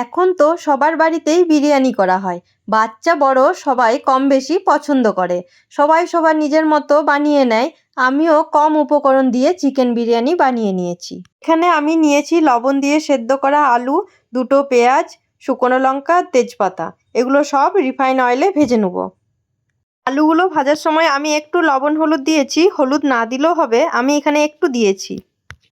এখন তো সবার বাড়িতেই বিরিয়ানি করা হয়। বাচ্চা বড় সবাই কম বেশি পছন্দ করে। সবাই সবার নিজের মতো বানিয়ে নেয়। আমিও কম উপকরণ দিয়ে চিকেন বিরিয়ানি বানিয়ে নিয়েছি। এখানে আমি নিয়েছি লবণ দিয়ে সেদ্ধ করা আলু, 2টো পেঁয়াজ, শুকনো লঙ্কা, তেজপাতা। এগুলো সব রিফাইন অয়েলে ভেজে নেব। আলুগুলো ভাজার সময় আমি একটু লবণ হলুদ দিয়েছি, হলুদ না দিলেও হবে, আমি এখানে একটু দিয়েছি।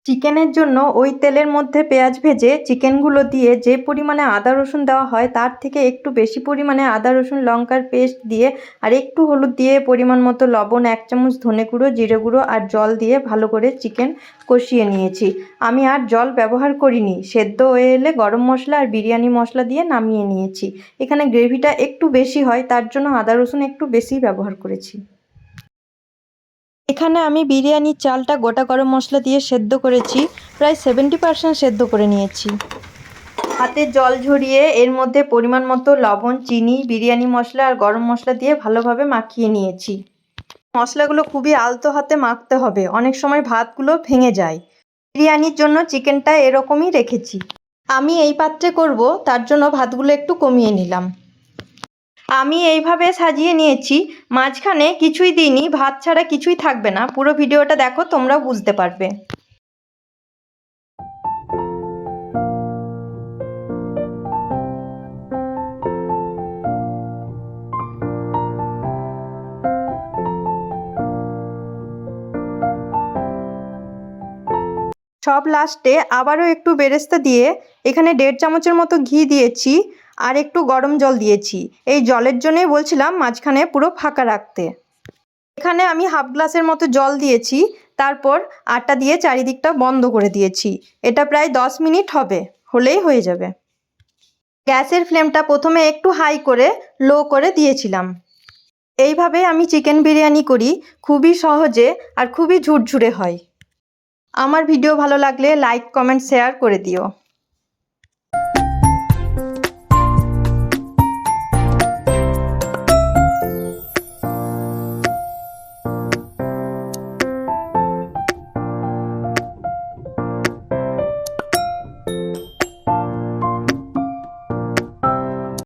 চিকেনের জন্য ওই তেলের মধ্যে পেঁয়াজ ভেজে চিকেনগুলো দিয়ে যে পরিমাণে আদা রসুন দেওয়া হয় তার থেকে একটু বেশি পরিমাণে আদা রসুন লঙ্কার পেস্ট দিয়ে আর একটু হলুদ দিয়ে পরিমাণ মতো লবণ, 1 চামচ ধনে গুঁড়ো, জিরে গুঁড়ো আর জল দিয়ে ভালো করে চিকেন কষিয়ে নিয়েছি। আমি আর জল ব্যবহার করিনি। সেদ্ধ হয়ে এলে গরম মশলা আর বিরিয়ানি মশলা দিয়ে নামিয়ে নিয়েছি। এখানে গ্রেভিটা একটু বেশি হয়, তার জন্য আদা রসুন একটু বেশি ব্যবহার করেছি। এখানে আমি বিরিয়ানির চালটা গোটা গরম মশলা দিয়ে সেদ্ধ করেছি, প্রায় 70% সেদ্ধ করে নিয়েছি। হাতে জল ঝরিয়ে এর মধ্যে পরিমাণ মতো লবণ, চিনি, বিরিয়ানি মশলা আর গরম মশলা দিয়ে ভালোভাবে মাখিয়ে নিয়েছি। মশলাগুলো খুবই আলতো হাতে মাখতে হবে, অনেক সময় ভাতগুলো ভেঙে যায়। বিরিয়ানির জন্য চিকেনটা এরকমই রেখেছি। আমি এই পাত্রে করব, তার জন্য ভাতগুলো একটু কমিয়ে নিলাম। আমি এইভাবে সাজিয়ে নিয়েছি, মাঝখানে কিছুই দিইনি, ভাত ছাড়া কিছুই থাকবে না। পুরো ভিডিওটা দেখো, তোমরা বুঝতে পারবে। সব লাস্টে আবারও একটু বেরেস্তা দিয়ে এখানে 1.5 চামচের মতো ঘি দিয়েছি আর একটু গরম জল দিয়েছি। এই জলের জন্যই বলছিলাম মাঝখানে পুরো ফাঁকা রাখতে। এখানে আমি হাফ গ্লাসের মতো জল দিয়েছি, তারপর আটা দিয়ে চারিদিকটা বন্ধ করে দিয়েছি। এটা প্রায় 10 মিনিট হবে, হলেই হয়ে যাবে। গ্যাসের ফ্লেমটা প্রথমে একটু হাই করে লো করে দিয়েছিলাম। এইভাবে আমি চিকেন বিরিয়ানি করি, খুবই সহজে আর খুবই ঝুরঝুরে হয়। আমার ভিডিও ভালো লাগলে লাইক, কমেন্ট, শেয়ার করে দিও।